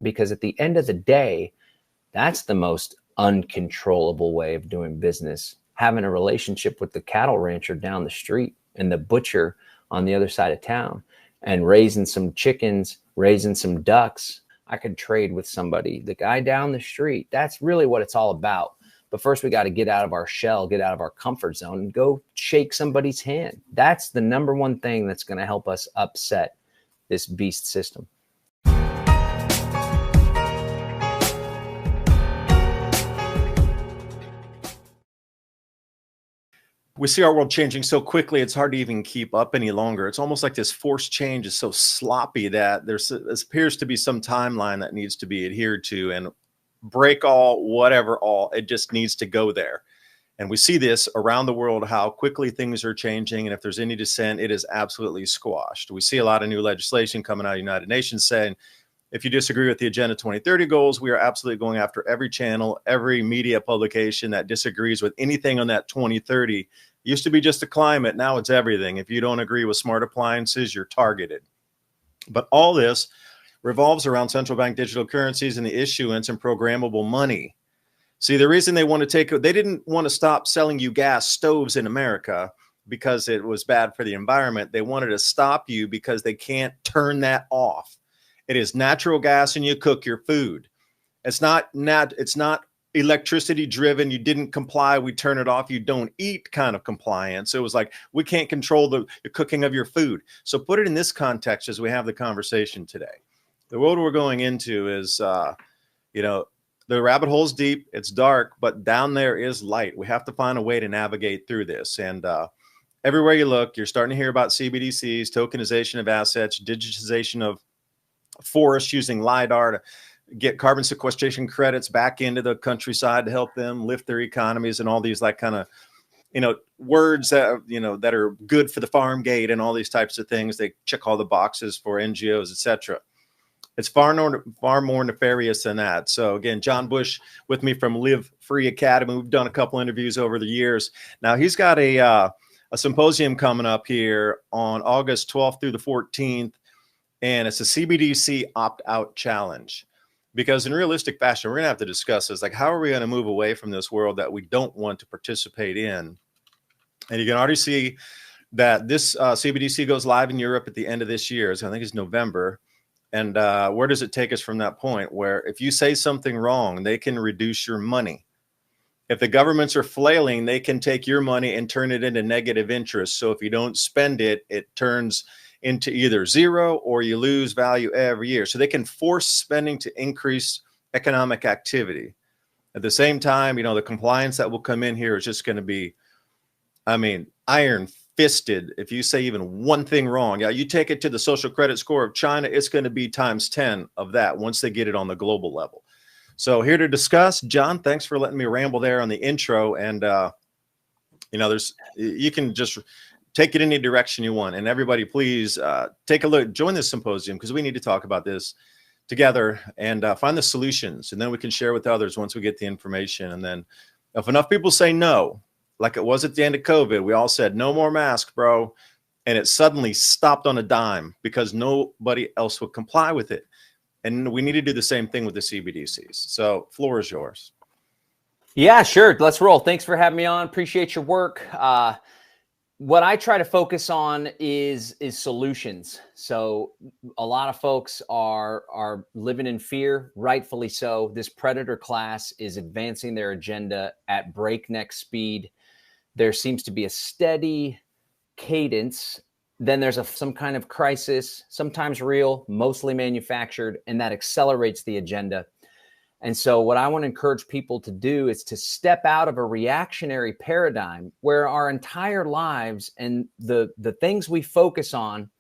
because at the end of the day, that's the most uncontrollable way of doing business. Having a relationship with the cattle rancher down the street and the butcher on the other side of town, and raising some chickens, raising some ducks. I could trade with somebody, the guy down the street. That's really what it's all about. But first we got to get out of our shell, get out of our comfort zone, and go shake somebody's hand. That's the number one thing that's going to help us upset this beast system. We see our world changing so quickly, it's hard to even keep up any longer. It's almost like this forced change is so sloppy that there appears to be some timeline that needs to be adhered to, and break all, whatever all, it just needs to go there. And we see this around the world, how quickly things are changing. And if there's any dissent, it is absolutely squashed. We see a lot of new legislation coming out of the United Nations saying, if you disagree with the Agenda 2030 goals, we are absolutely going after every channel, every media publication that disagrees with anything on that 2030. It used to be just the climate. Now it's everything. If you don't agree with smart appliances, you're targeted. But all this revolves around central bank digital currencies and the issuance and programmable money. See, the reason they want to they didn't want to stop selling you gas stoves in America because it was bad for the environment. They wanted to stop you because they can't turn that off. It is natural gas and you cook your food. It's not electricity driven. You didn't comply, we turn it off. You don't eat kind of compliance. It was like, we can't control the cooking of your food. So put it in this context as we have the conversation today. The world we're going into is, you know, the rabbit hole is deep, it's dark, but down there is light. We have to find a way to navigate through this. And everywhere you look, you're starting to hear about CBDCs, tokenization of assets, digitization of forests using LiDAR to get carbon sequestration credits back into the countryside to help them lift their economies, and all these like kind of, you know, words that, you know, that are good for the farm gate and all these types of things. They check all the boxes for NGOs, etc. It's far more nefarious than that. So again, John Bush with me from Live Free Academy. We've done a couple interviews over the years. Now he's got a symposium coming up here on August 12th through the 14th. And it's a CBDC opt-out challenge, because in realistic fashion, we're going to have to discuss this. Like, how are we going to move away from this world that we don't want to participate in? And you can already see that this CBDC goes live in Europe at the end of this year. So I think it's November. And where does it take us from that point where if you say something wrong, they can reduce your money? If the governments are flailing, they can take your money and turn it into negative interest. So if you don't spend it, it turns into either zero or you lose value every year. So they can force spending to increase economic activity. At the same time, you know, the compliance that will come in here is just going to be, I mean, iron fisted. If you say even one thing wrong, yeah, you take it to the social credit score of China, it's going to be times 10 of that once they get it on the global level. So here to discuss, John, thanks for letting me ramble there on the intro. And, you know, you can just take it any direction you want. And everybody, please take a look, join this symposium, because we need to talk about this together and find the solutions. And then we can share with others once we get the information. And then if enough people say no, like it was at the end of COVID, we all said, no more mask, bro. And it suddenly stopped on a dime because nobody else would comply with it. And we need to do the same thing with the CBDCs. So floor is yours. Yeah, sure. Let's roll. Thanks for having me on. Appreciate your work. What I try to focus on is solutions. So a lot of folks are living in fear, rightfully so. This predator class is advancing their agenda at breakneck speed. There seems to be a steady cadence. Then there's some kind of crisis, sometimes real, mostly manufactured, and that accelerates the agenda. And so what I want to encourage people to do is to step out of a reactionary paradigm where our entire lives and the things we focus on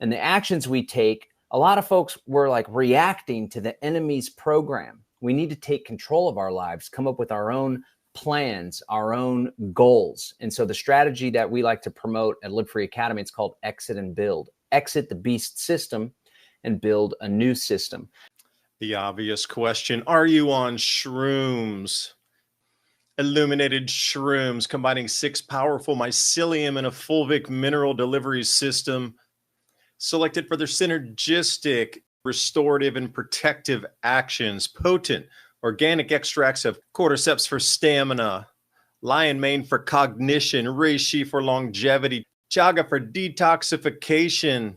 and the actions we take, a lot of folks were like reacting to the enemy's program. We need to take control of our lives, come up with our own plans, our own goals. And so the strategy that we like to promote at Live Free Academy, it's called Exit and Build. Exit the beast system and build a new system. The obvious question, are you on shrooms? Illuminated shrooms, combining 6 powerful mycelium and a Fulvic mineral delivery system, selected for their synergistic restorative and protective actions, potent organic extracts of Cordyceps for stamina, lion mane for cognition, Reishi for longevity, Chaga for detoxification,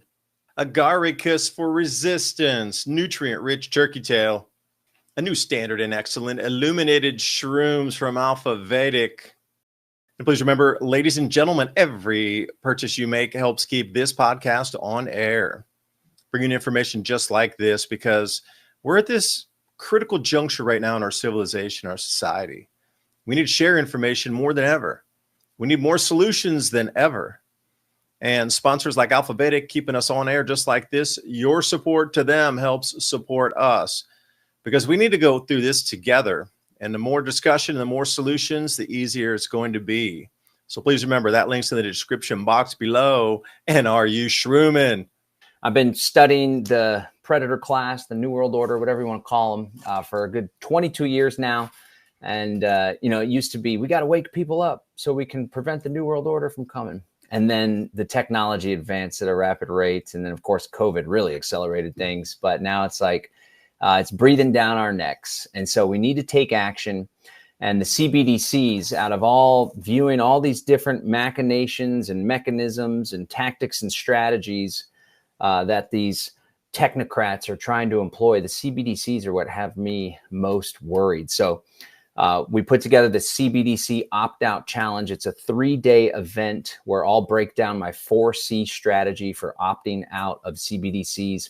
Agaricus for resistance, nutrient-rich turkey tail, a new standard and excellent illuminated shrooms from Alfa Vedic. And please remember, ladies and gentlemen, every purchase you make helps keep this podcast on air, bringing information just like this, because we're at this critical juncture right now in our civilization, our society. We need to share information more than ever. We need more solutions than ever. And sponsors like Alfa Vedic keeping us on air just like this, your support to them helps support us, because we need to go through this together. And the more discussion and the more solutions, the easier it's going to be. So please remember, that link's in the description box below. And are you shrooming? I've been studying the predator class, the New World Order, whatever you want to call them, for a good 22 years now. And, it used to be, we got to wake people up so we can prevent the New World Order from coming. And then the technology advanced at a rapid rate. And then, of course, COVID really accelerated things. But now it's like, it's breathing down our necks. And so we need to take action. And the CBDCs, out of all viewing all these different machinations and mechanisms and tactics and strategies that these technocrats are trying to employ, the CBDCs are what have me most worried. So we put together the CBDC Opt-Out Challenge. It's a 3-day event where I'll break down my 4C strategy for opting out of CBDCs,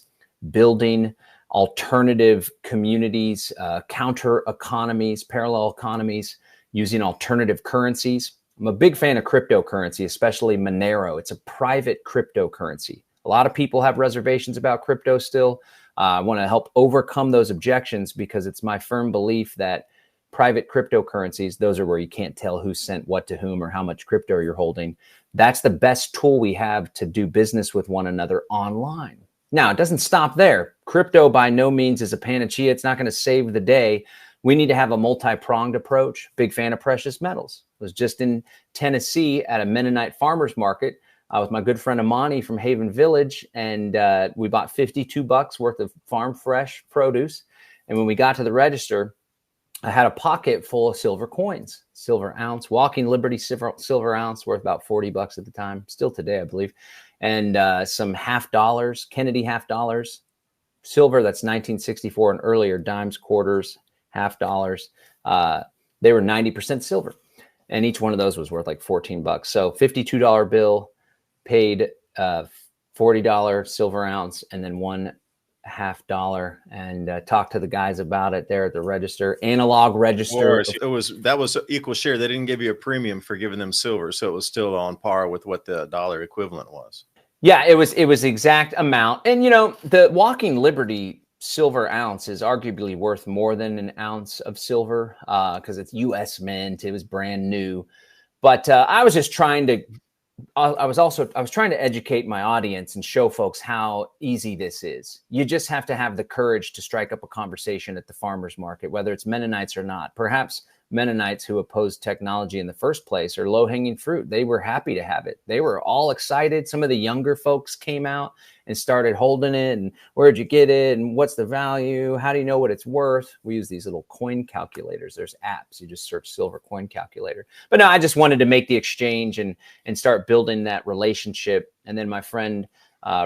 building alternative communities, counter economies, parallel economies, using alternative currencies. I'm a big fan of cryptocurrency, especially Monero. It's a private cryptocurrency. A lot of people have reservations about crypto still. I want to help overcome those objections, because it's my firm belief that private cryptocurrencies, those are where you can't tell who sent what to whom or how much crypto you're holding. That's the best tool we have to do business with one another online. Now, it doesn't stop there. Crypto by no means is a panacea. It's not going to save the day. We need to have a multi-pronged approach. Big fan of precious metals. Was just in Tennessee at a Mennonite farmers market with my good friend Amani from Haven Village, and we bought $52 worth of farm fresh produce. And when we got to the register, I had a pocket full of silver coins, silver ounce, Walking Liberty silver ounce worth about $40 at the time, still today, I believe, and some $50, Kennedy $50, silver that's 1964 and earlier, dimes, quarters, $50. They were 90% silver, and each one of those was worth like $14. So $52 bill, paid $40 silver ounce, and then $1.50, and talked to the guys about it there at the register, analog register. That was equal share. They didn't give you a premium for giving them silver, so it was still on par with what the dollar equivalent was. Yeah, it was exact amount. And the Walking Liberty silver ounce is arguably worth more than an ounce of silver because it's U.S. mint. It was brand new, but I was just trying to. I was trying to educate my audience and show folks how easy this is. You just have to have the courage to strike up a conversation at the farmers market, whether it's Mennonites or not. Perhaps Mennonites who opposed technology in the first place are low-hanging fruit. They were happy to have it. They were all excited. Some of the younger folks came out and started holding it. And where'd you get it? And what's the value? How do you know what it's worth? We use these little coin calculators. There's apps. You just search silver coin calculator. But no, I just wanted to make the exchange and start building that relationship. And then my friend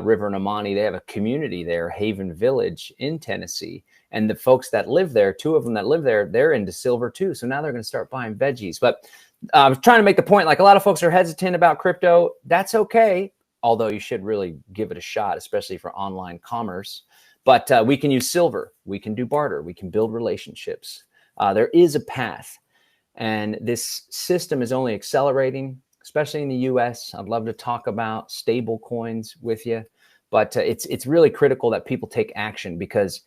River and Amani, they have a community there, Haven Village in Tennessee. And the folks that live there, 2 of them that live there, they're into silver too. So now they're going to start buying veggies. But I was trying to make the point, like a lot of folks are hesitant about crypto. That's okay. Although you should really give it a shot, especially for online commerce. But we can use silver. We can do barter. We can build relationships. There is a path. And this system is only accelerating, especially in the US. I'd love to talk about stable coins with you. But it's really critical that people take action, because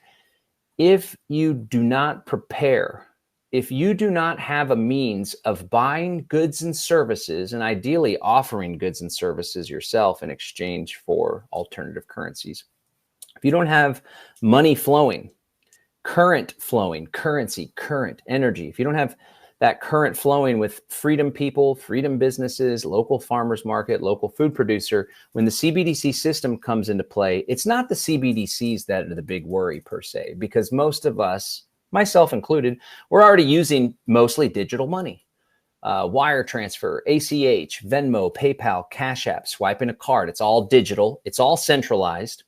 if you do not prepare, if you do not have a means of buying goods and services, and ideally offering goods and services yourself in exchange for alternative currencies, if you don't have money flowing, current flowing, currency, current energy, if you don't have that current flowing with freedom people, freedom businesses, local farmers market, local food producer. When the CBDC system comes into play, it's not the CBDCs that are the big worry per se, because most of us, myself included, we're already using mostly digital money. Wire transfer, ACH, Venmo, PayPal, Cash App, swiping a card. It's all digital. It's all centralized.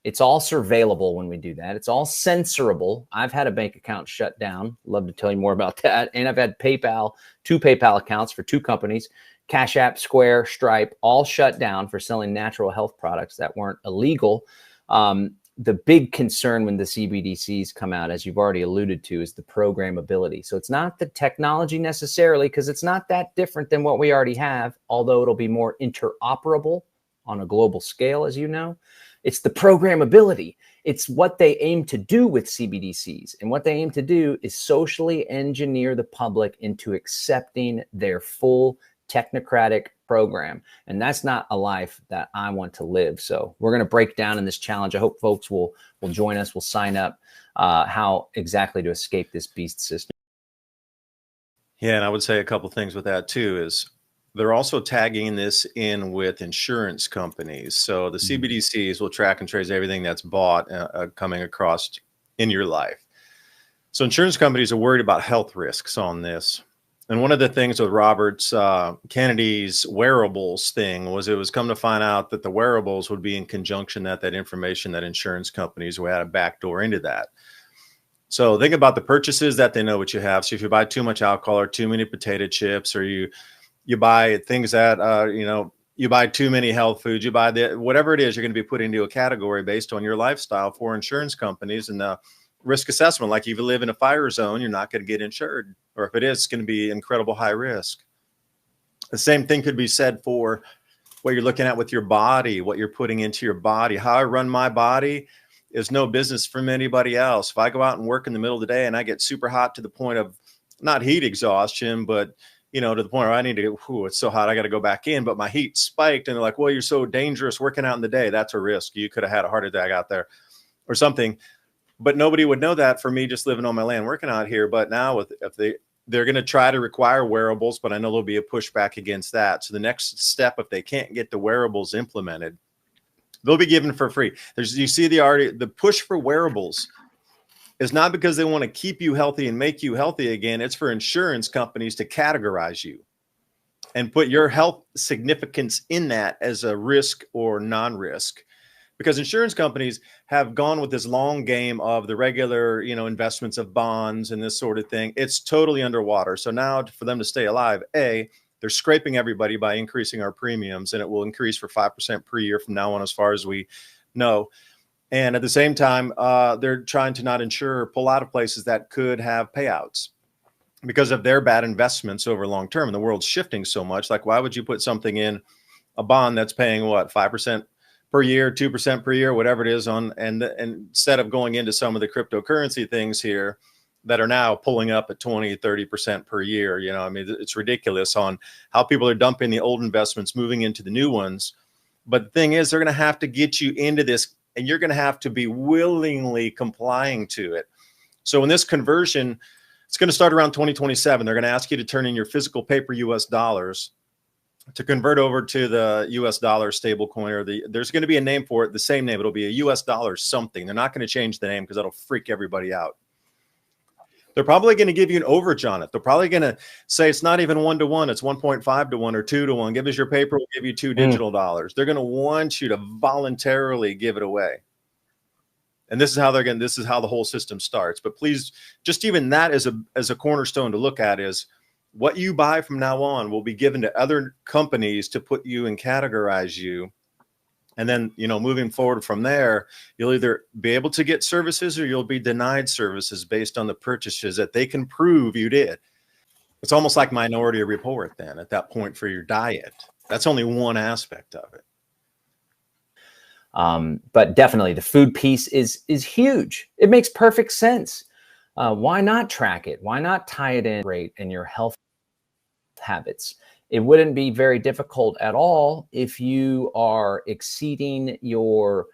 It's all surveillable when we do that. It's all censorable. I've had a bank account shut down. Love to tell you more about that. And I've had two PayPal accounts for two companies, Cash App, Square, Stripe, all shut down for selling natural health products that weren't illegal. The big concern when the CBDCs come out, as you've already alluded to, is the programmability. So it's not the technology necessarily, because it's not that different than what we already have, although it'll be more interoperable on a global scale, as you know. It's the programmability. It's what they aim to do with CBDCs. And what they aim to do is socially engineer the public into accepting their full technocratic program. And that's not a life that I want to live. So we're going to break down in this challenge. I hope folks will join us, will sign up, how exactly to escape this beast system. Yeah, and I would say a couple things with that too is they're also tagging this in with insurance companies. So the CBDCs will track and trace everything that's bought coming across in your life. So insurance companies are worried about health risks on this. And one of the things with Roberts Kennedy's wearables thing was it was come to find out that the wearables would be in conjunction that information that insurance companies would have a backdoor into that. So think about the purchases that they know what you have. So if you buy too much alcohol or too many potato chips, or you buy things that, you buy too many health foods, you buy whatever it is, you're going to be put into a category based on your lifestyle for insurance companies. And the risk assessment, like if you live in a fire zone, you're not going to get insured. Or if it is, it's going to be incredible high risk. The same thing could be said for what you're looking at with your body, what you're putting into your body. How I run my body is no business from anybody else. If I go out and work in the middle of the day and I get super hot to the point of not heat exhaustion, but to the point where I need to go, it's so hot, I got to go back in, but my heat spiked. And they're like, well, you're so dangerous working out in the day. That's a risk. You could have had a heart attack out there or something. But nobody would know that for me just living on my land, working out here. But now if they're going to try to require wearables, but I know there'll be a pushback against that. So the next step, if they can't get the wearables implemented, they'll be given for free. You see the push for wearables is not because they want to keep you healthy and make you healthy again. It's for insurance companies to categorize you and put your health significance in that as a risk or non-risk. Because insurance companies have gone with this long game of the regular, investments of bonds and this sort of thing. It's totally underwater. So now for them to stay alive, they're scraping everybody by increasing our premiums, and it will increase for 5% per year from now on, as far as we know. And at the same time, they're trying to not insure or pull out of places that could have payouts because of their bad investments over long term. And the world's shifting so much. Like, why would you put something in a bond that's paying 5% per year, 2% per year, whatever it is and instead of going into some of the cryptocurrency things here that are now pulling up at 20, 30% per year. It's ridiculous on how people are dumping the old investments, moving into the new ones. But the thing is, they're going to have to get you into this, and you're going to have to be willingly complying to it. So in this conversion, it's going to start around 2027. They're going to ask you to turn in your physical paper US dollars to convert over to the US dollar stable coin, or there's going to be a name for it, the same name. It'll be a US dollar something. They're not going to change the name because that'll freak everybody out. They're probably going to give you an overage on it. They're probably going to say it's not even 1-to-1. It's 1.5-to-1 or 2-to-1. Give us your paper. We'll give you 2 digital dollars. They're going to want you to voluntarily give it away. And this is how this is how the whole system starts. But please, just even that as a cornerstone to look at is what you buy from now on will be given to other companies to put you and categorize you. And then, moving forward from there, you'll either be able to get services or you'll be denied services based on the purchases that they can prove you did. It's almost like Minority Report then at that point for your diet. That's only one aspect of it. But definitely the food piece is huge. It makes perfect sense. Why not track it? Why not tie it in your health habits? It wouldn't be very difficult at all if you are exceeding your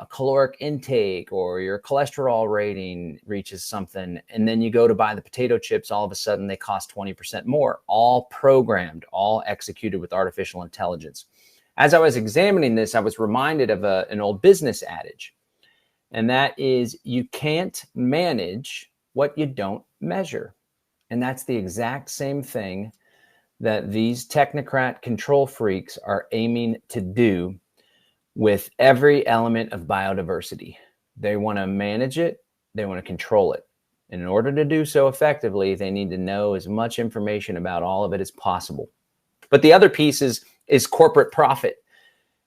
caloric intake or your cholesterol rating reaches something, and then you go to buy the potato chips, all of a sudden they cost 20% more, all programmed, all executed with artificial intelligence. As I was examining this, I was reminded of an old business adage, and that is, you can't manage what you don't measure. And that's the exact same thing that these technocrat control freaks are aiming to do with every element of biodiversity. They want to manage it, they want to control it. And in order to do so effectively, they need to know as much information about all of it as possible. But the other piece is corporate profit.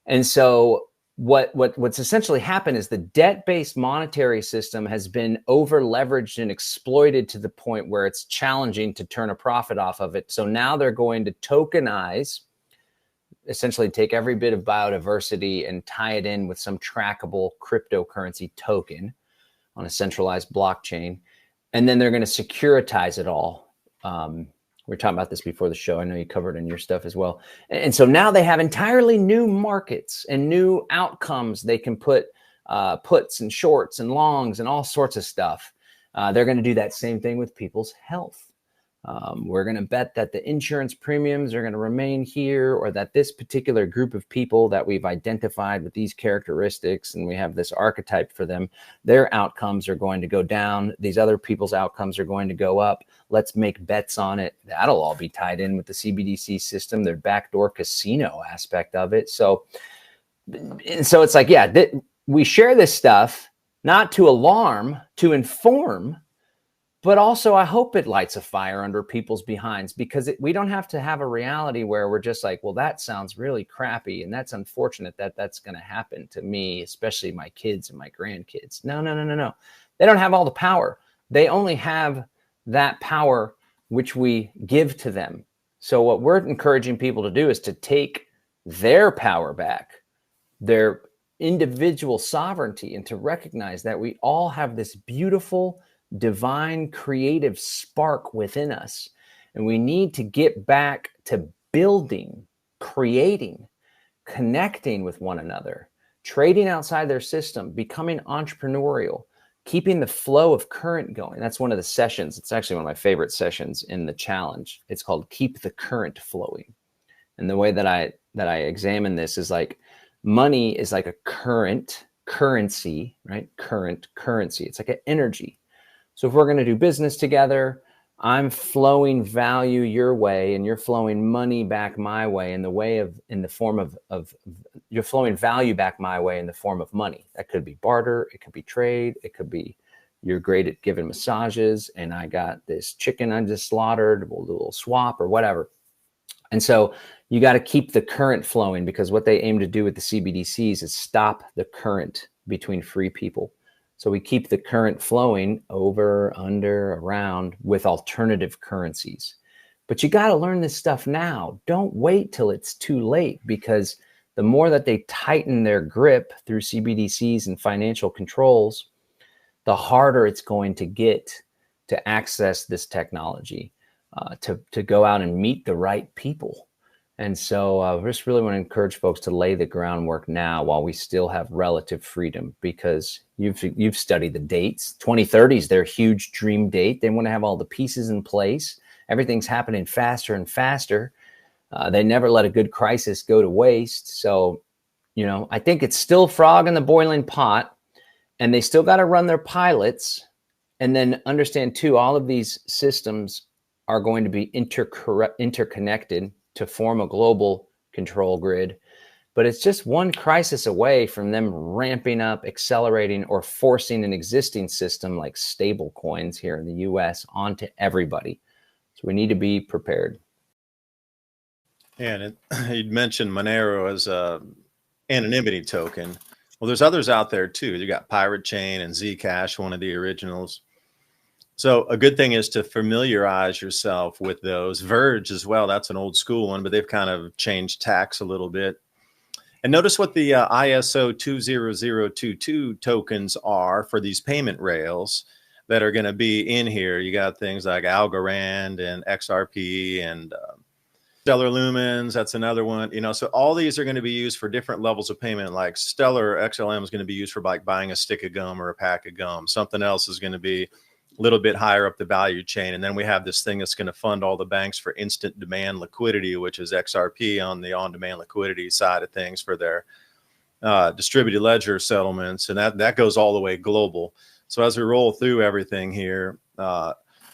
And so what's essentially happened is the debt-based monetary system has been over-leveraged and exploited to the point where it's challenging to turn a profit off of it. So now they're going to tokenize, essentially take every bit of biodiversity and tie it in with some trackable cryptocurrency token on a centralized blockchain. And then they're going to securitize it all. We were talking about this before the show. I know you covered in your stuff as well. And so now they have entirely new markets and new outcomes. They can put puts and shorts and longs and all sorts of stuff. They're going to do that same thing with people's health. We're going to bet that the insurance premiums are going to remain here, or that this particular group of people that we've identified with these characteristics and we have this archetype for them, their outcomes are going to go down. These other people's outcomes are going to go up. Let's make bets on it. That'll all be tied in with the CBDC system, their backdoor casino aspect of it. So it's like, yeah, we share this stuff not to alarm, to inform, but also I hope it lights a fire under people's behinds, because we don't have to have a reality where we're just like, well, that sounds really crappy, and that's unfortunate that that's going to happen to me, especially my kids and my grandkids. No. They don't have all the power. They only have that power which we give to them. So what we're encouraging people to do is to take their power back, their individual sovereignty, and to recognize that we all have this beautiful, divine, creative spark within us. And we need to get back to building, creating, connecting with one another, trading outside their system, becoming entrepreneurial, keeping the flow of current going. That's one of the sessions. It's actually one of my favorite sessions in the challenge. It's called Keep the Current Flowing. And the way that I examine this is like, money is like a current currency, right? Current currency. It's like an energy. So if we're going to do business together, I'm flowing value your way and you're flowing money back my way you're flowing value back my way in the form of money. That could be barter. It could be trade. It could be you're great at giving massages and I got this chicken I just slaughtered. We'll do a little swap or whatever. And so you got to keep the current flowing, because what they aim to do with the CBDCs is stop the current between free people. So we keep the current flowing over, under, around with alternative currencies. But you got to learn this stuff now. Don't wait till it's too late, because the more that they tighten their grip through CBDCs and financial controls, the harder it's going to get to access this technology, to go out and meet the right people. And so I just really want to encourage folks to lay the groundwork now while we still have relative freedom, because you've studied the dates. 2030 is their huge dream date. They want to have all the pieces in place. Everything's happening faster and faster. They never let a good crisis go to waste. So, I think it's still frog in the boiling pot, and they still got to run their pilots, and then understand too, all of these systems are going to be interconnected to form a global control grid. But it's just one crisis away from them ramping up, accelerating, or forcing an existing system like stablecoins here in the US onto everybody. So we need to be prepared. And you'd mentioned Monero as a anonymity token. Well, there's others out there too. You got Pirate Chain and Zcash, one of the originals. So a good thing is to familiarize yourself with those. Verge as well. That's an old school one, but they've kind of changed tax a little bit. And notice what the ISO 20022 tokens are for these payment rails that are going to be in here. You got things like Algorand and XRP and Stellar lumens, that's another one. You know, so all these are going to be used for different levels of payment. Like Stellar XLM is going to be used for like buying a stick of gum or a pack of gum. Something else is going to be a little bit higher up the value chain. And then we have this thing that's going to fund all the banks for instant demand liquidity, which is XRP on the on-demand liquidity side of things for their distributed ledger settlements. And that goes all the way global. So as we roll through everything here,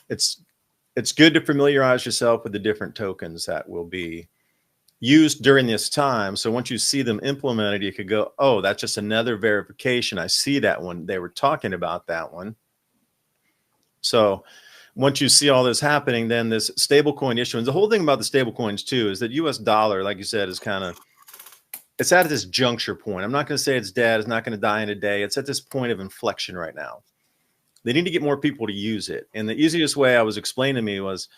it's good to familiarize yourself with the different tokens that will be used during this time. So once you see them implemented, you could go, oh, that's just another verification. I see that one. They were talking about that one. So once you see all this happening, then this stablecoin issuance, the whole thing about the stablecoins too, is that US dollar, like you said, is kind of, it's at this juncture point. I'm not going to say it's dead. It's not going to die in a day. It's at this point of inflection right now. They need to get more people to use it. And the easiest way I was explained to me was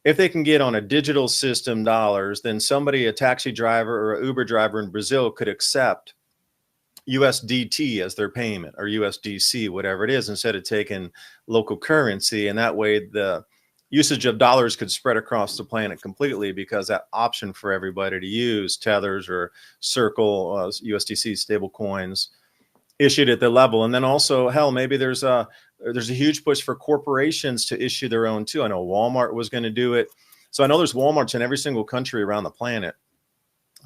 if they can get on a digital system dollars, then somebody, a taxi driver or an Uber driver in Brazil could accept USDT as their payment or USDC, whatever it is, instead of taking local currency. And that way the usage of dollars could spread across the planet completely, because that option for everybody to use tethers or Circle, USDC stable coins issued at the level. And then also, hell, maybe there's a huge push for corporations to issue their own too. I know Walmart was going to do it. So I know there's Walmarts in every single country around the planet.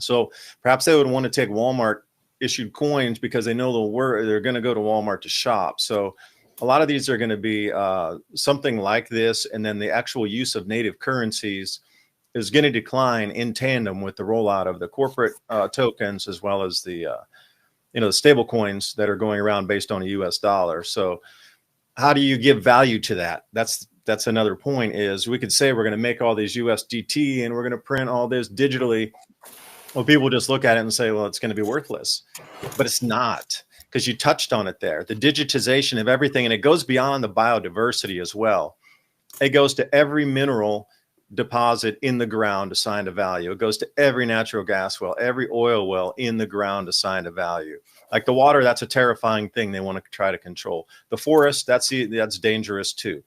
So perhaps they would want to take Walmart issued coins because they know they're going to go to Walmart to shop. So a lot of these are going to be something like this. And then the actual use of native currencies is going to decline in tandem with the rollout of the corporate tokens, as well as the the stable coins that are going around based on a US dollar. So how do you give value to that? That's another point. Is we could say we're going to make all these USDT and we're going to print all this digitally. Well, people just look at it and say, well, it's going to be worthless, but it's not, because you touched on it there, the digitization of everything. And it goes beyond the biodiversity as well. It goes to every mineral deposit in the ground assigned a value. It goes to every natural gas well, every oil well in the ground assigned a value. Like the water, that's a terrifying thing they want to try to control. The forest, that's dangerous too.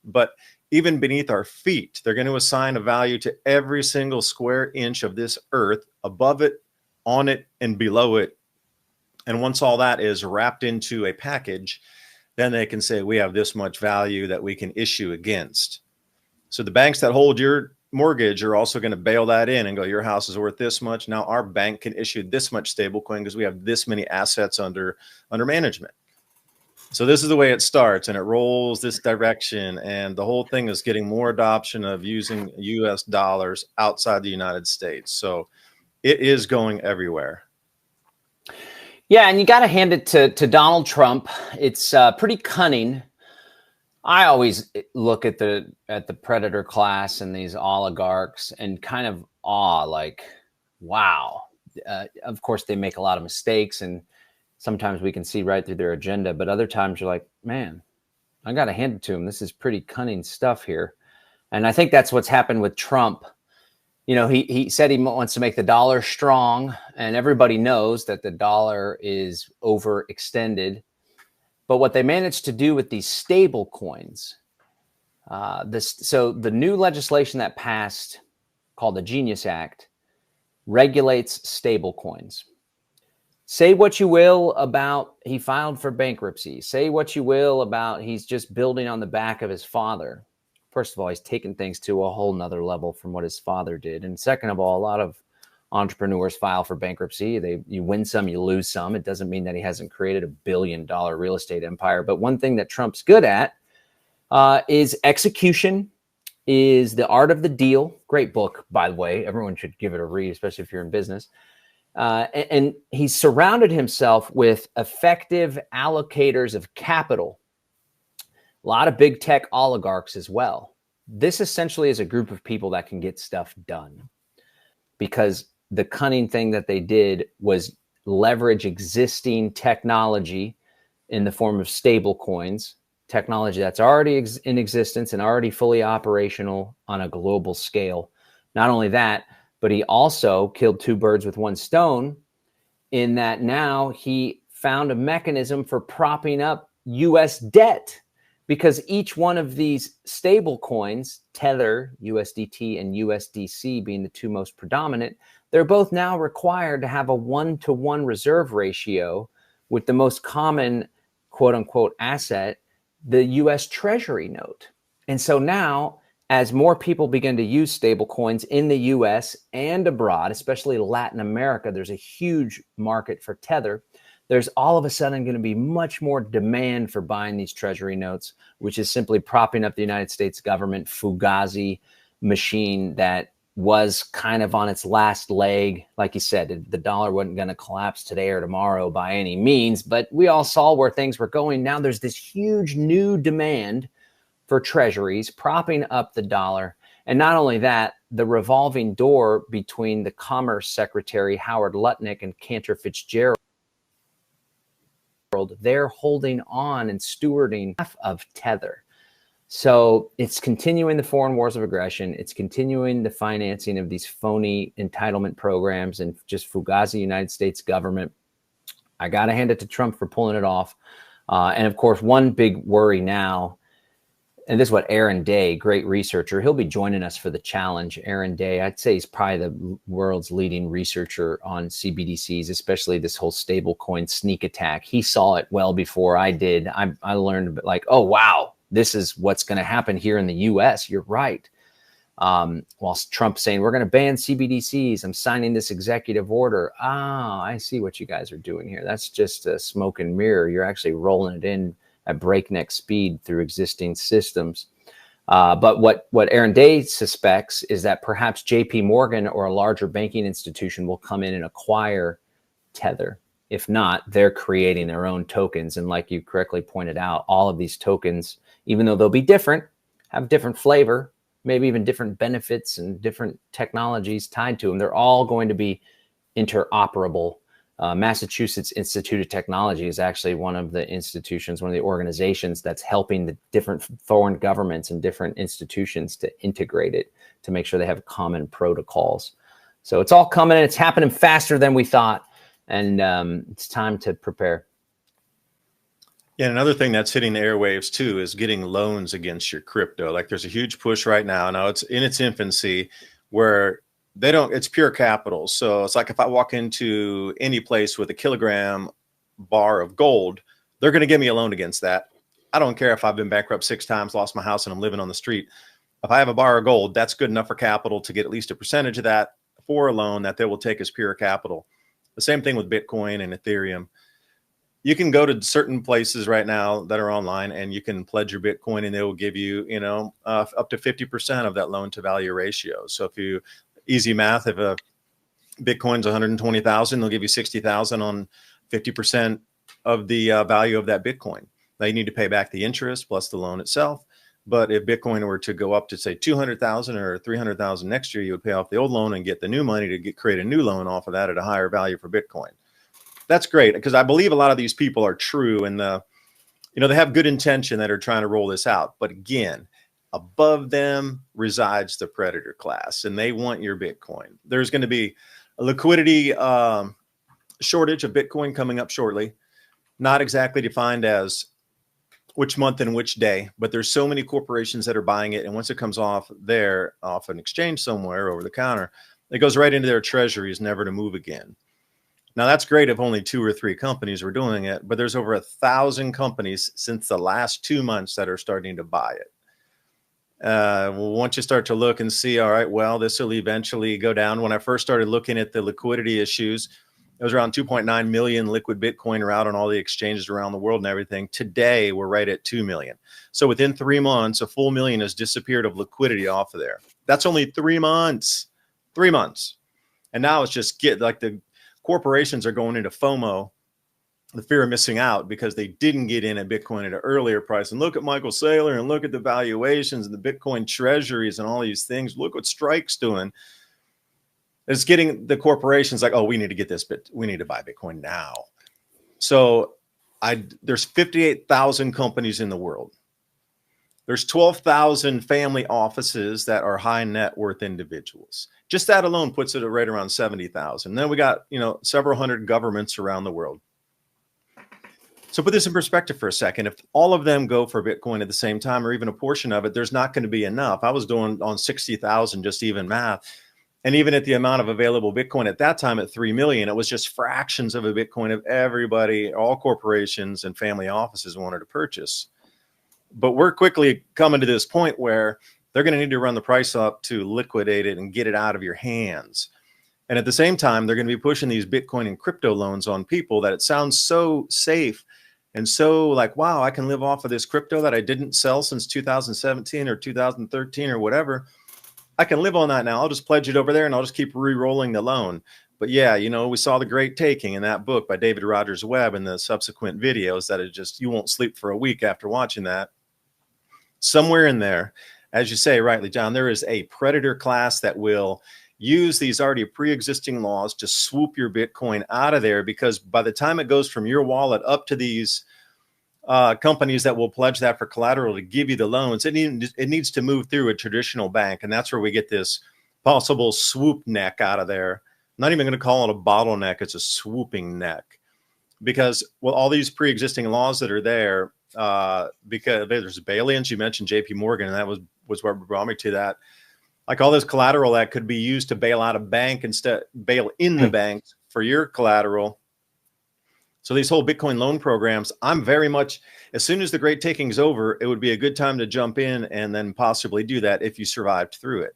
But even beneath our feet, they're going to assign a value to every single square inch of this earth, above it, on it, and below it. And once all that is wrapped into a package, then they can say we have this much value that we can issue against. So the banks that hold your mortgage are also going to bail that in and go, your house is worth this much. Now our bank can issue this much stablecoin because we have this many assets under management. So this is the way it starts, and it rolls this direction. And the whole thing is getting more adoption of using US dollars outside the United States. So it is going everywhere. Yeah, and you got to hand it to Donald Trump. It's pretty cunning. I always look at the predator class and these oligarchs and kind of awe, like, wow. Of course, they make a lot of mistakes, and sometimes we can see right through their agenda. But other times you're like, man, I got to hand it to him. This is pretty cunning stuff here. And I think that's what's happened with Trump. You know, he said he wants to make the dollar strong, and everybody knows that the dollar is overextended. But what they managed to do with these stable coins, so the new legislation that passed, called the Genius Act, regulates stable coins. Say what you will about he filed for bankruptcy. Say what you will about he's just building on the back of his father. First of all, he's taken things to a whole nother level from what his father did. And second of all, a lot of entrepreneurs file for bankruptcy. You win some, you lose some. It doesn't mean that he hasn't created $1 billion real estate empire. But one thing that Trump's good at is execution, is the art of the deal. Great book, by the way. Everyone should give it a read, especially if you're in business. And he's surrounded himself with effective allocators of capital. A lot of big tech oligarchs as well. This essentially is a group of people that can get stuff done, because the cunning thing that they did was leverage existing technology in the form of stable coins, technology that's already in existence and already fully operational on a global scale. Not only that, but he also killed two birds with one stone, in that now he found a mechanism for propping up U.S. debt. because each one of these stable coins, Tether, USDT, and USDC being the two most predominant, they're both now required to have a 1-to-1 reserve ratio with the most common quote unquote asset, the US Treasury note. And so now, as more people begin to use stable coins in the US and abroad, especially Latin America, there's a huge market for Tether. There's all of a sudden going to be much more demand for buying these treasury notes, which is simply propping up the United States government Fugazi machine that was kind of on its last leg. Like you said, the dollar wasn't going to collapse today or tomorrow by any means, but we all saw where things were going. Now there's this huge new demand for treasuries propping up the dollar. And not only that, the revolving door between the Commerce Secretary Howard Lutnick and Cantor Fitzgerald, they're holding on and stewarding half of Tether. So it's continuing the foreign wars of aggression. It's continuing the financing of these phony entitlement programs and just Fugazi United States government. I got to hand it to Trump for pulling it off. And of course, one big worry now, and this is what Aaron Day, great researcher, he'll be joining us for the challenge. Aaron Day, I'd say he's probably the world's leading researcher on CBDCs, especially this whole stablecoin sneak attack. He saw it well before I did. I learned like, oh, wow, this is what's going to happen here in the US. You're right. Whilst Trump's saying, we're going to ban CBDCs. I'm signing this executive order. Ah, I see what you guys are doing here. That's just a smoke and mirror. You're actually rolling it in at breakneck speed through existing systems. But what Aaron Day suspects is that perhaps JP Morgan or a larger banking institution will come in and acquire Tether. If not, they're creating their own tokens. And like you correctly pointed out, all of these tokens, even though they'll be different, have different flavor, maybe even different benefits and different technologies tied to them, they're all going to be interoperable. Massachusetts Institute of Technology is actually one of the institutions, one of the organizations that's helping the different foreign governments and different institutions to integrate it, to make sure they have common protocols. So it's all coming and it's happening faster than we thought. And it's time to prepare. Yeah, another thing that's hitting the airwaves too is getting loans against your crypto. Like there's a huge push right now. Now it's in its infancy where it's pure capital. So it's like if I walk into any place with a kilogram bar of gold, they're going to give me a loan against that. I don't care if I've been bankrupt 6 times, lost my house, and I'm living on the street. If I have a bar of gold, that's good enough for capital to get at least a percentage of that for a loan that they will take as pure capital. The same thing with Bitcoin and Ethereum. You can go to certain places right now that are online and you can pledge your Bitcoin and they will give you, up to 50% of that loan to value ratio. So if you, easy math, if a Bitcoin's 120,000, they'll give you 60,000 on 50% of the value of that Bitcoin. Now you need to pay back the interest plus the loan itself. But if Bitcoin were to go up to say 200,000 or 300,000 next year, you would pay off the old loan and get the new money to create a new loan off of that at a higher value for Bitcoin. That's great because I believe a lot of these people are true and they have good intention that are trying to roll this out. But again, above them resides the predator class and they want your Bitcoin. There's going to be a liquidity shortage of Bitcoin coming up shortly. Not exactly defined as which month and which day, but there's so many corporations that are buying it. And once it comes off an exchange somewhere over the counter, it goes right into their treasuries, never to move again. Now that's great if only 2 or 3 companies were doing it, but there's over 1,000 companies since the last 2 months that are starting to buy it. Once you start to look and see, all right, well, this will eventually go down. When I first started looking at the liquidity issues, it was around 2.9 million liquid Bitcoin are out on all the exchanges around the world and everything. Today, we're right at 2 million. So within 3 months, a full million has disappeared of liquidity off of there. That's only 3 months. 3 months. And now it's just the corporations are going into FOMO, the fear of missing out, because they didn't get in at Bitcoin at an earlier price. And look at Michael Saylor and look at the valuations and the Bitcoin treasuries and all these things. Look what Strike's doing. It's getting the corporations like, oh, we need to get this bit. We need to buy Bitcoin now. So there's 58,000 companies in the world. There's 12,000 family offices that are high net worth individuals. Just that alone puts it at right around 70,000. Then we got, several hundred governments around the world. So put this in perspective for a second. If all of them go for Bitcoin at the same time, or even a portion of it, there's not going to be enough. I was doing on 60,000, just even math. And even at the amount of available Bitcoin at that time at 3 million, it was just fractions of a Bitcoin of everybody, all corporations and family offices wanted to purchase. But we're quickly coming to this point where they're going to need to run the price up to liquidate it and get it out of your hands. And at the same time, they're going to be pushing these Bitcoin and crypto loans on people that it sounds so safe and so like, wow, I can live off of this crypto that I didn't sell since 2017 or 2013 or whatever. I can live on that now. I'll just pledge it over there and I'll just keep re-rolling the loan. But yeah, you know, we saw The Great Taking in that book by David Rogers Webb and the subsequent videos that it just, you won't sleep for a week after watching that. Somewhere in there, as you say rightly, John, there is a predator class that will use these already pre-existing laws to swoop your Bitcoin out of there, because by the time it goes from your wallet up to these companies that will pledge that for collateral to give you the loans, it needs to move through a traditional bank. And that's where we get this possible swoop neck out of there. I'm not even going to call it a bottleneck. It's a swooping neck, because well, all these pre-existing laws that are there, because there's bail-ins, you mentioned JP Morgan, and that was what brought me to that. Like all this collateral that could be used to bail out a bank instead, bail in the bank for your collateral. So these whole Bitcoin loan programs, I'm very much, as soon as the Great Taking is over, it would be a good time to jump in and then possibly do that if you survived through it.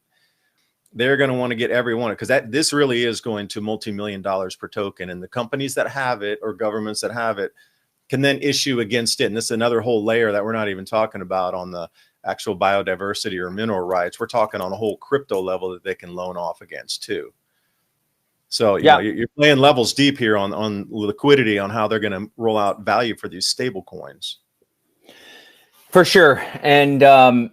They're going to want to get everyone, because this really is going to multi-million dollars per token. And the companies that have it or governments that have it can then issue against it. And this is another whole layer that we're not even talking about on the actual biodiversity or mineral rights. We're talking on a whole crypto level that they can loan off against too. So you know, you're playing levels deep here on liquidity, on how they're going to roll out value for these stable coins. For sure. And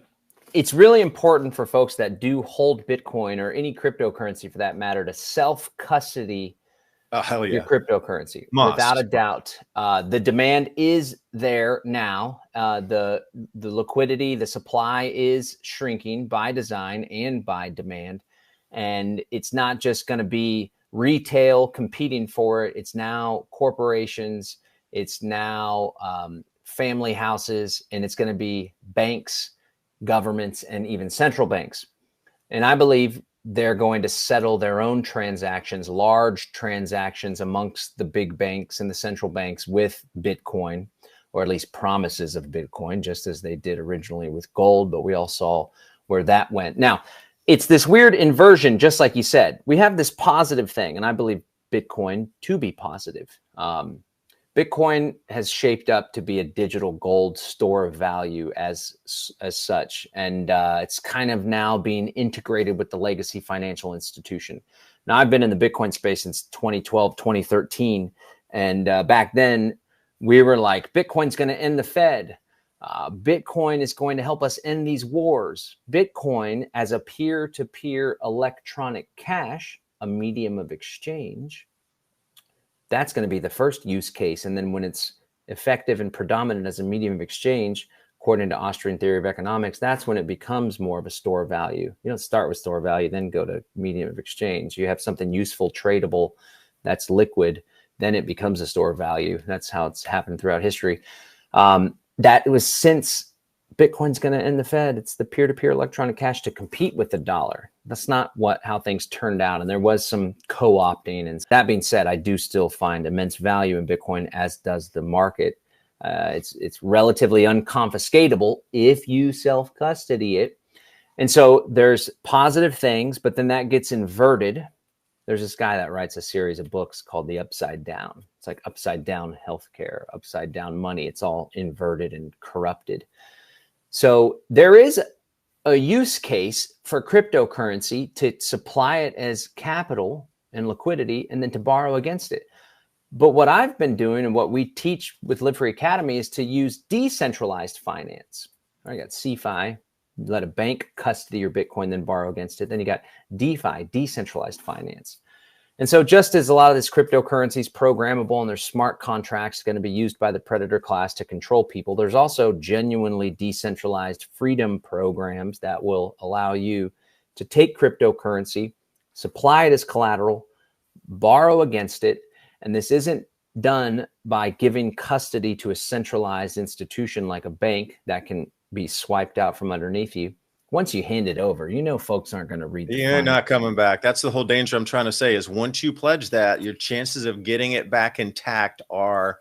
it's really important for folks that do hold Bitcoin or any cryptocurrency for that matter to self-custody your cryptocurrency. Without a doubt. The demand is there now. The liquidity, the supply is shrinking by design and by demand. And it's not just going to be retail competing for it. It's now corporations. It's now family houses. And it's going to be banks, governments, and even central banks. And I believe they're going to settle their own transactions, large transactions amongst the big banks and the central banks with Bitcoin, or at least promises of Bitcoin, just as they did originally with gold. But we all saw where that went. Now, it's this weird inversion, just like you said. We have this positive thing, and I believe Bitcoin to be positive. Bitcoin has shaped up to be a digital gold store of value as such. And it's kind of now being integrated with the legacy financial institution. Now, I've been in the Bitcoin space since 2012, 2013. And back then, we were like, Bitcoin's going to end the Fed. Bitcoin is going to help us end these wars. Bitcoin as a peer-to-peer electronic cash, a medium of exchange, that's going to be the first use case. And then when it's effective and predominant as a medium of exchange, according to Austrian theory of economics, that's when it becomes more of a store of value. You don't start with store of value, then go to medium of exchange. You have something useful, tradable, that's liquid, then it becomes a store of value. That's how it's happened throughout history. That was since Bitcoin's going to end the Fed. It's the peer-to-peer electronic cash to compete with the dollar. That's not how things turned out. And there was some co-opting. And that being said, I do still find immense value in Bitcoin, as does the market. It's relatively unconfiscatable if you self-custody it. And so there's positive things, but then that gets inverted. There's this guy that writes a series of books called The Upside Down. It's like upside down healthcare, upside down money. It's all inverted and corrupted. So there is a use case for cryptocurrency to supply it as capital and liquidity, and then to borrow against it. But what I've been doing and what we teach with Live Free Academy is to use decentralized finance. I got CeFi, let a bank custody your Bitcoin, then borrow against it. Then you got DeFi, decentralized finance. And so just as a lot of this cryptocurrency is programmable and there's smart contracts going to be used by the predator class to control people, there's also genuinely decentralized freedom programs that will allow you to take cryptocurrency, supply it as collateral, borrow against it. And this isn't done by giving custody to a centralized institution like a bank that can be swiped out from underneath you. Once you hand it over, you know folks aren't going to read the You're fine not coming back. That's the whole danger I'm trying to say, is once you pledge that, your chances of getting it back intact are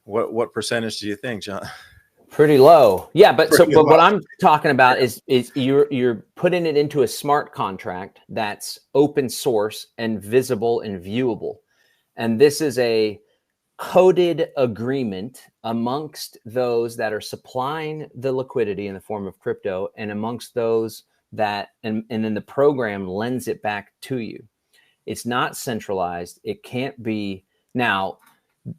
what percentage do you think, John? Pretty low. Yeah, but Pretty but what low. I'm talking about is you're putting it into a smart contract that's open source and visible and viewable. And this is a coded agreement amongst those that are supplying the liquidity in the form of crypto, and amongst those that, and then the program lends it back to you. It's not centralized. It can't be. Now,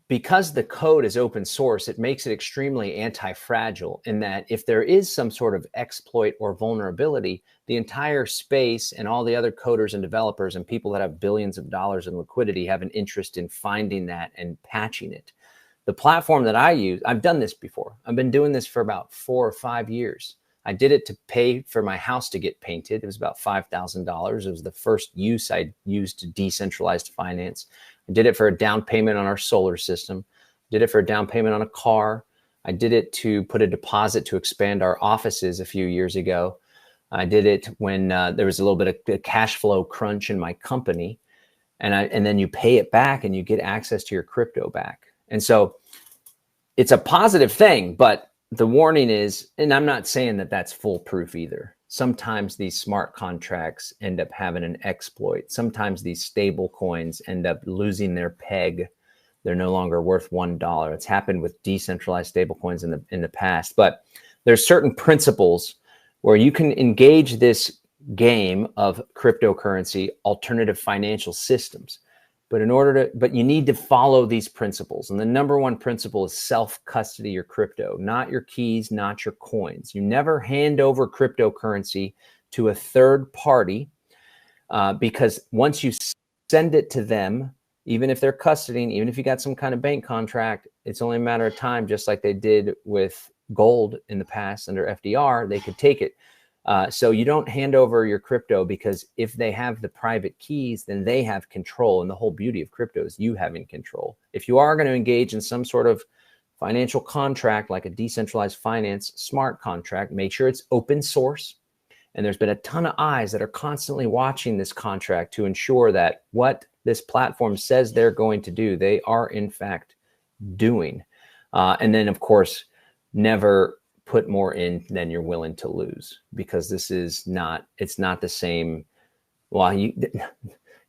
because the code is open source, it makes it extremely anti-fragile, in that if there is some sort of exploit or vulnerability, the entire space and all the other coders and developers and people that have billions of dollars in liquidity have an interest in finding that and patching it. The platform that I use, I've done this before. I've been doing this for about 4 or 5 years. I did it to pay for my house to get painted. It was about $5,000. It was the first use I used to decentralized finance. I did it for a down payment on our solar system. I did it for a down payment on a car. I did it to put a deposit to expand our offices a few years ago. I did it when there was a little bit of a cash flow crunch in my company. And then you pay it back and you get access to your crypto back. And so it's a positive thing, but the warning is, and I'm not saying that that's foolproof either. Sometimes these smart contracts end up having an exploit. Sometimes these stable coins end up losing their peg. They're no longer worth $1. It's happened with decentralized stable coins in the past. But there's certain principles where you can engage this game of cryptocurrency, alternative financial systems. But you need to follow these principles. And the number one principle is self-custody your crypto, not your keys, not your coins. You never hand over cryptocurrency to a third party, because once you send it to them, even if they're custodying, even if you got some kind of bank contract, it's only a matter of time, just like they did with gold in the past under FDR, they could take it. So you don't hand over your crypto, because if they have the private keys, then they have control. And the whole beauty of crypto is you having control. If you are going to engage in some sort of financial contract, like a decentralized finance smart contract, make sure it's open source. And there's been a ton of eyes that are constantly watching this contract to ensure that what this platform says they're going to do, they are in fact doing. And then, of course, never put more in than you're willing to lose, because it's not the same. Well,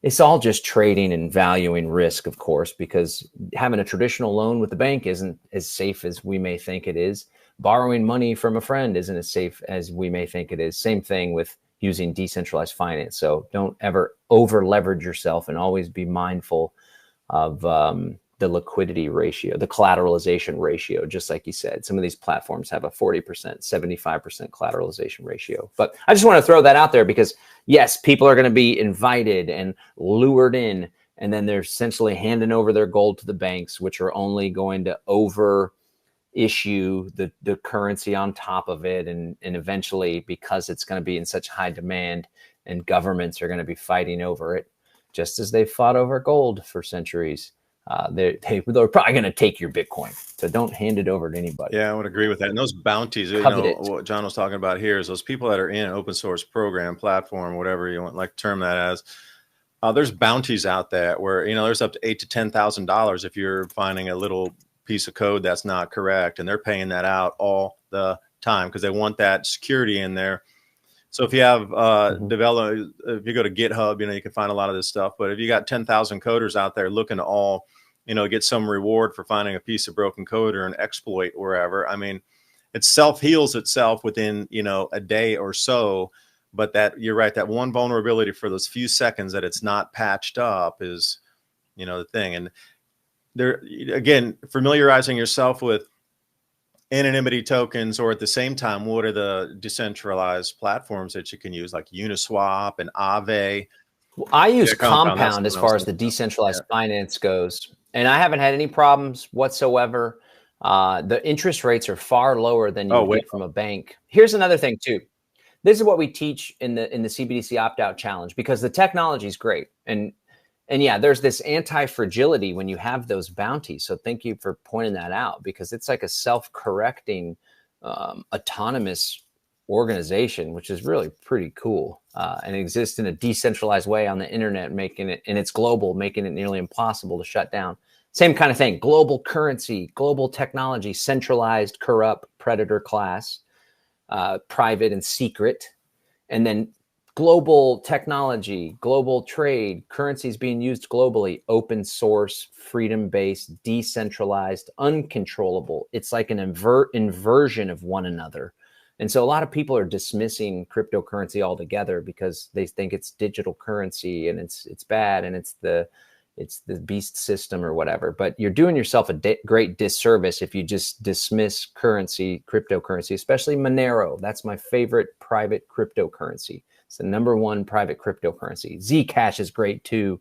it's all just trading and valuing risk, of course, because having a traditional loan with the bank isn't as safe as we may think it is. Borrowing money from a friend isn't as safe as we may think it is. Same thing with using decentralized finance. So don't ever over leverage yourself, and always be mindful of the liquidity ratio, the collateralization ratio. Just like you said, some of these platforms have a 40%, 75% collateralization ratio. But I just want to throw that out there, because yes, people are going to be invited and lured in, and then they're essentially handing over their gold to the banks, which are only going to over issue the currency on top of it. And eventually, because it's going to be in such high demand and governments are going to be fighting over it, just as they fought over gold for centuries, they're probably going to take your Bitcoin. So don't hand it over to anybody. Yeah, I would agree with that. And those bounties, what John was talking about here is those people that are in an open source program, platform, whatever you want, like to term that as. There's bounties out there where, there's up to $8,000 to $10,000 if you're finding a little piece of code that's not correct, and they're paying that out all the time because they want that security in there. So if you have if you go to GitHub, you can find a lot of this stuff. But if you got 10,000 coders out there looking to all, get some reward for finding a piece of broken code or an exploit wherever, I mean, it self-heals itself within, a day or so. But that, you're right, that one vulnerability for those few seconds that it's not patched up is, the thing. And there, again, familiarizing yourself with anonymity tokens, or at the same time, what are the decentralized platforms that you can use, like Uniswap and Aave? Well, I use Compound as far as the decentralized finance goes, and I haven't had any problems whatsoever. The interest rates are far lower than you get from a bank. Here's another thing too. This is what we teach in the CBDC opt-out challenge, because the technology is great. And And yeah, there's this anti-fragility when you have those bounties. So thank you for pointing that out, because it's like a self-correcting, autonomous organization, which is really pretty cool, and exists in a decentralized way on the internet, making it, and it's global, making it nearly impossible to shut down. Same kind of thing: global currency, global technology, centralized, corrupt, predator class, private and secret, and then global technology, global trade, currencies being used globally, open source, freedom-based, decentralized, uncontrollable. It's like an inversion of one another. And so a lot of people are dismissing cryptocurrency altogether because they think it's digital currency and it's bad and it's the beast system or whatever. But you're doing yourself a great disservice if you just dismiss currency, cryptocurrency, especially Monero. That's my favorite private cryptocurrency. It's the #1 private cryptocurrency. Zcash is great too.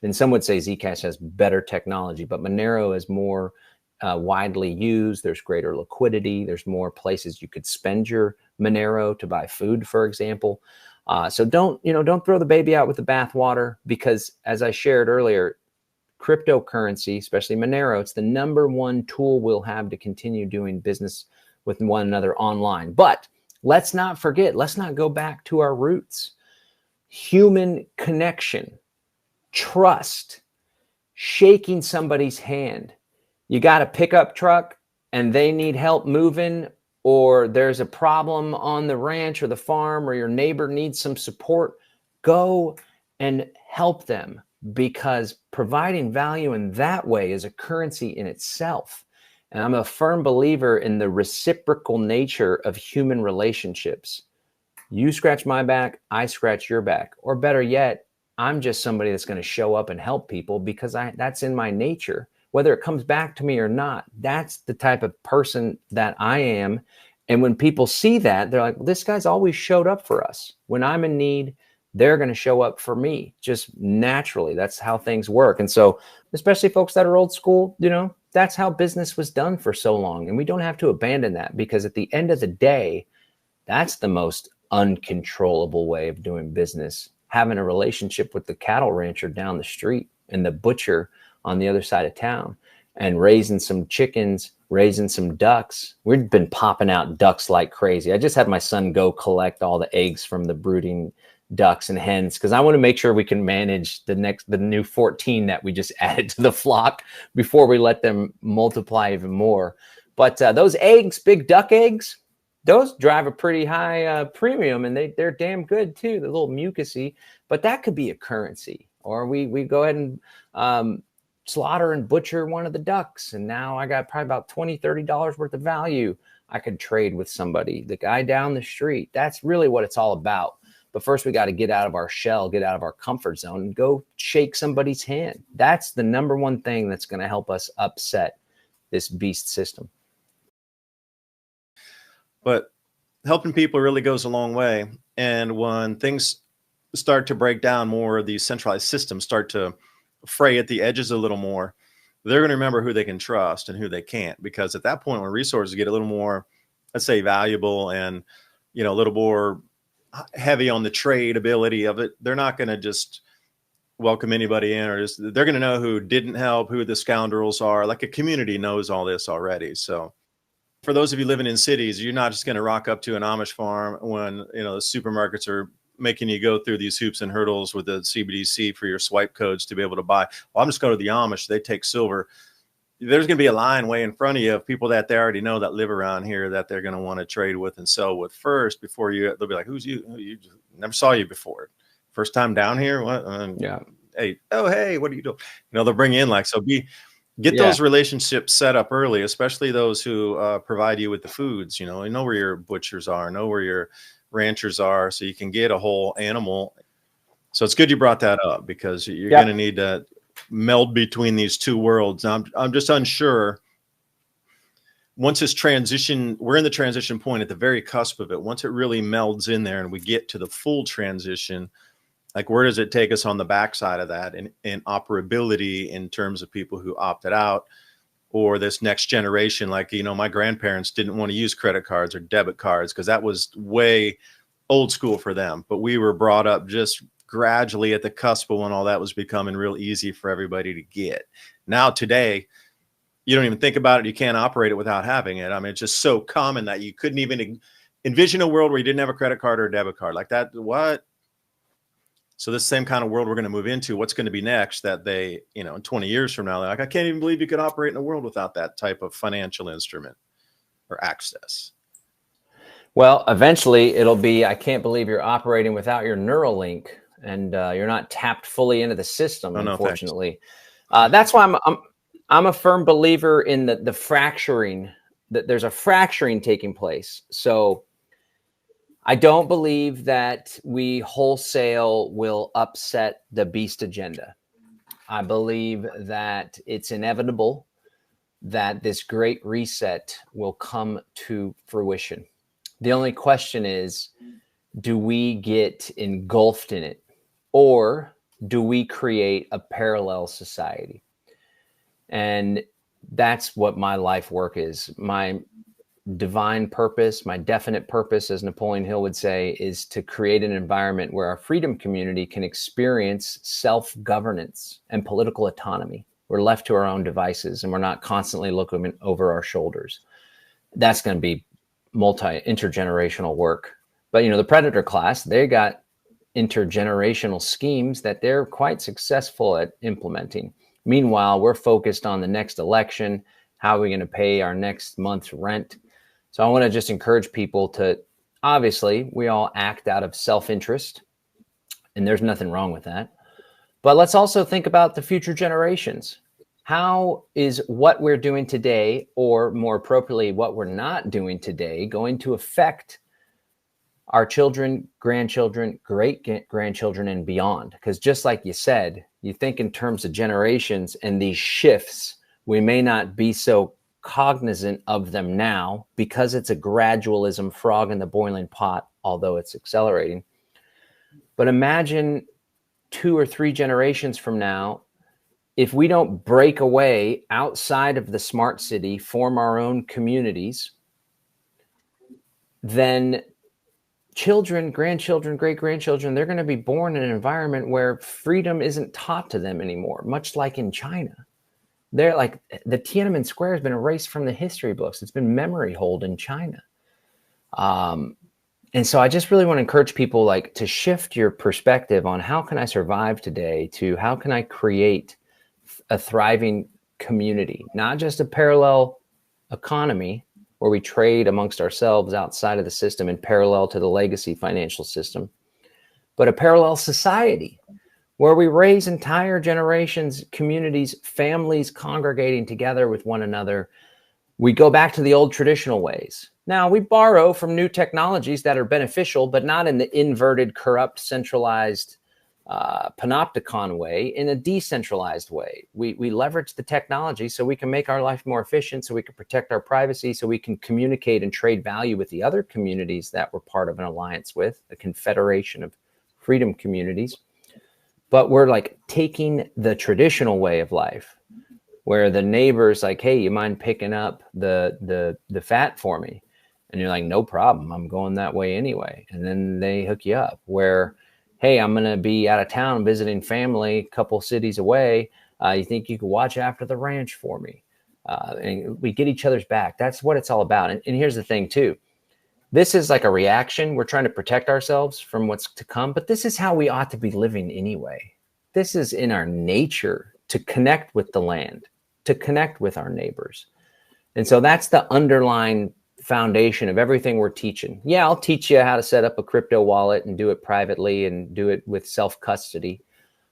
And some would say Zcash has better technology, but Monero is more widely used. There's greater liquidity. There's more places you could spend your Monero to buy food, for example. So don't throw the baby out with the bathwater, because as I shared earlier, cryptocurrency, especially Monero, it's the #1 tool we'll have to continue doing business with one another online. But let's not forget, let's not go back to our roots. Human connection, trust, shaking somebody's hand. You got a pickup truck and they need help moving, or there's a problem on the ranch or the farm, or your neighbor needs some support, go and help them, because providing value in that way is a currency in itself. And I'm a firm believer in the reciprocal nature of human relationships. You scratch my back, I scratch your back. Or better yet, I'm just somebody that's going to show up and help people because that's in my nature. Whether it comes back to me or not, that's the type of person that I am. And when people see that, they're like, this guy's always showed up for us. When I'm in need, they're going to show up for me just naturally. That's how things work. And so, especially folks that are old school, that's how business was done for so long. And we don't have to abandon that, because at the end of the day, that's the most uncontrollable way of doing business. Having a relationship with the cattle rancher down the street and the butcher on the other side of town, and raising some chickens, raising some ducks. We've been popping out ducks like crazy. I just had my son go collect all the eggs from the brooding ducks and hens, because I want to make sure we can manage the new 14 that we just added to the flock before we let them multiply even more. But those eggs, big duck eggs, those drive a pretty high premium, and they're damn good too. They're a little mucusy, but that could be a currency. Or we go ahead and slaughter and butcher one of the ducks, and now I got probably about $20-30 worth of value I could trade with somebody, the guy down the street. That's really what it's all about. But first, we got to get out of our shell, get out of our comfort zone, and go shake somebody's hand. That's the #1 thing that's going to help us upset this beast system. But helping people really goes a long way. And when things start to break down more, these centralized systems start to fray at the edges a little more, they're going to remember who they can trust and who they can't. Because at that point, when resources get a little more, let's say, valuable and, a little more heavy on the trade ability of it, they're not going to just welcome anybody in, or they're going to know who didn't help, who the scoundrels are. Like a community knows all this already. So for those of you living in cities, you're not just going to rock up to an Amish farm when, the supermarkets are making you go through these hoops and hurdles with the CBDC for your swipe codes to be able to buy. Well, I'm just going to the Amish. They take silver. There's going to be a line way in front of you of people that they already know that live around here that they're going to want to trade with and sell with first before they'll be like, who's you? You never saw you before. First time down here? What? Yeah. Hey, what are you doing? They'll bring you in get those relationships set up early, especially those who provide you with the foods. You know where your butchers are, know where your ranchers are, so you can get a whole animal. So it's good you brought that up, because you're going to need to meld between these two worlds. Now, I'm just unsure. Once this transition, we're in the transition point at the very cusp of it. Once it really melds in there and we get to the full transition, like where does it take us on the backside of that and operability in terms of people who opted out, or this next generation? Like, my grandparents didn't want to use credit cards or debit cards because that was way old school for them. But we were brought up just gradually at the cusp of when all that was becoming real easy for everybody to get. Now today, you don't even think about it. You can't operate it without having it. I mean, it's just so common that you couldn't even envision a world where you didn't have a credit card or a debit card like that. What? So this same kind of world we're going to move into, what's going to be next, that they, you know, in 20 years from now, they're like, I can't even believe you could operate in a world without that type of financial instrument or access. Well, eventually it'll be, I can't believe you're operating without your Neuralink and you're not tapped fully into the system, unfortunately. That's why I'm a firm believer in the fracturing, that there's a fracturing taking place. So I don't believe that we wholesale will upset the beast agenda. I believe that it's inevitable that this great reset will come to fruition. The only question is, do we get engulfed in it, or do we create a parallel society? And that's what my life work is. My divine purpose, my definite purpose, as Napoleon Hill would say, is to create an environment where our freedom community can experience self-governance and political autonomy. We're left to our own devices and we're not constantly looking over our shoulders. That's going to be intergenerational work. But, you know, the predator class, they got intergenerational schemes that they're quite successful at implementing. Meanwhile, we're focused on the next election. How are we going to pay our next month's rent? So I want to just encourage people to, obviously, we all act out of self-interest, and there's nothing wrong with that. But let's also think about the future generations. How is what we're doing today, or more appropriately, what we're not doing today, going to affect our children, grandchildren, great-grandchildren, and beyond? Because just like you said, you think in terms of generations and these shifts, we may not be so cognizant of them now because it's a gradualism, frog in the boiling pot, although it's accelerating. But imagine 2 or 3 generations from now, if we don't break away outside of the smart city, form our own communities, then children, grandchildren, great-grandchildren, they're going to be born in an environment where freedom isn't taught to them anymore, much like in China. They're like, the Tiananmen Square has been erased from the history books. It's been memory hold in China. And so I just really want to encourage people like to shift your perspective on how can I survive today to how can I create a thriving community, not just a parallel economy where we trade amongst ourselves outside of the system in parallel to the legacy financial system, but a parallel society where we raise entire generations, communities, families congregating together with one another. We go back to the old traditional ways. Now, we borrow from new technologies that are beneficial, but not in the inverted, corrupt, centralized panopticon way, in a decentralized way. We leverage the technology so we can make our life more efficient, so we can protect our privacy, so we can communicate and trade value with the other communities that we're part of an alliance with, a confederation of freedom communities. But we're like taking the traditional way of life where the neighbor's like, hey, you mind picking up the fat for me? And you're like, no problem. I'm going that way anyway. And then they hook you up where, hey, I'm going to be out of town visiting family a couple cities away. You think you could watch after the ranch for me? And we get each other's back. That's what it's all about. And here's the thing too. This is like a reaction. We're trying to protect ourselves from what's to come, but this is how we ought to be living anyway. This is in our nature to connect with the land, to connect with our neighbors. And so that's the underlying foundation of everything we're teaching. Yeah, I'll teach you how to set up a crypto wallet and do it privately and do it with self-custody.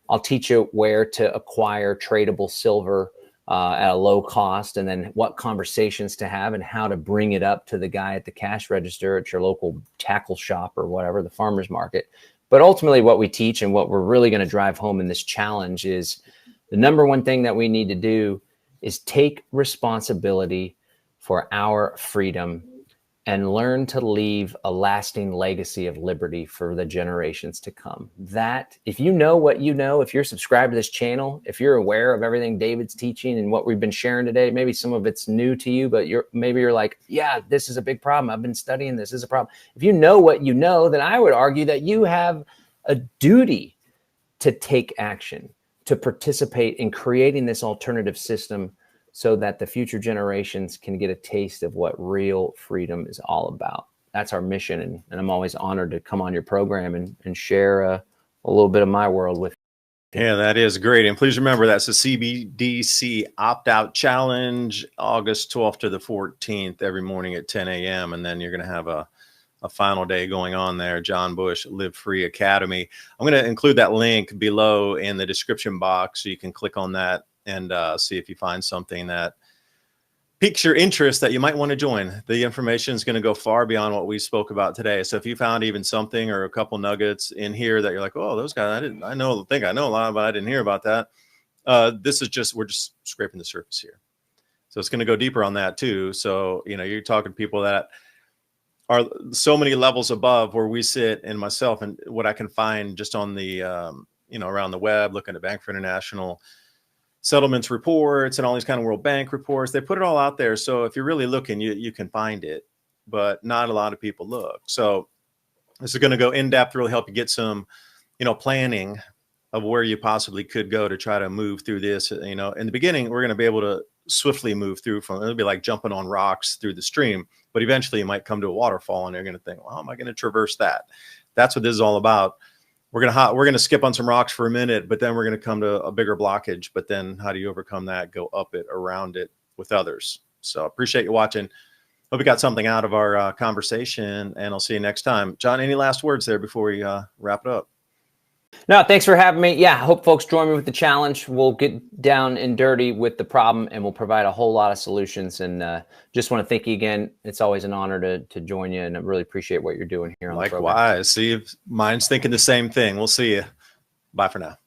I'll teach you where to acquire tradable silver at a low cost, and then what conversations to have and how to bring it up to the guy at the cash register at your local tackle shop or whatever, the farmer's market. But ultimately what we teach and what we're really going to drive home in this challenge is the number one thing that we need to do is take responsibility for our freedom and learn to leave a lasting legacy of liberty for the generations to come. That, if you know what you know, if you're subscribed to this channel, if you're aware of everything David's teaching and what we've been sharing today, maybe some of it's new to you, but maybe you're like, yeah, this is a big problem. I've been studying this. This is a problem. If you know what you know, then I would argue that you have a duty to take action, to participate in creating this alternative system so that the future generations can get a taste of what real freedom is all about. That's our mission. And I'm always honored to come on your program and share a little bit of my world with you. Yeah, that is great. And please remember, that's the CBDC opt-out challenge, August 12th to the 14th, every morning at 10 a.m. And then you're going to have a final day going on there, John Bush Live Free Academy. I'm going to include that link below in the description box so you can click on that and see if you find something that piques your interest that you might want to join. The information is going to go far beyond what we spoke about today. So if you found even something or a couple nuggets in here that you're like, oh, those guys, I know a lot, but I didn't hear about that. This is just, we're just scraping the surface here. So it's going to go deeper on that too. So, you know, you're talking to people that are so many levels above where we sit, and myself, and what I can find just on the, you know, around the web, looking at Bank for International settlements reports and all these kind of World Bank reports. They put it all out there. So if you're really looking, you can find it, but not a lot of people look. So this is going to go in depth, really help you get some, you know, planning of where you possibly could go to try to move through this. You know, in the beginning, we're going to be able to swiftly move through from, it'll be like jumping on rocks through the stream, but eventually you might come to a waterfall and you're going to think, well, how am I going to traverse that? That's what this is all about. We're going to skip on some rocks for a minute, but then we're going to come to a bigger blockage. But then how do you overcome that? Go up it, around it with others. So appreciate you watching. Hope you got something out of our conversation, and I'll see you next time. John, any last words there before we wrap it up? No, thanks for having me. Yeah, I hope folks join me with the challenge. We'll get down and dirty with the problem, and we'll provide a whole lot of solutions. And just want to thank you again. It's always an honor to join you, and I really appreciate what you're doing here on the program. Likewise. See if mine's thinking the same thing. We'll see you. Bye for now.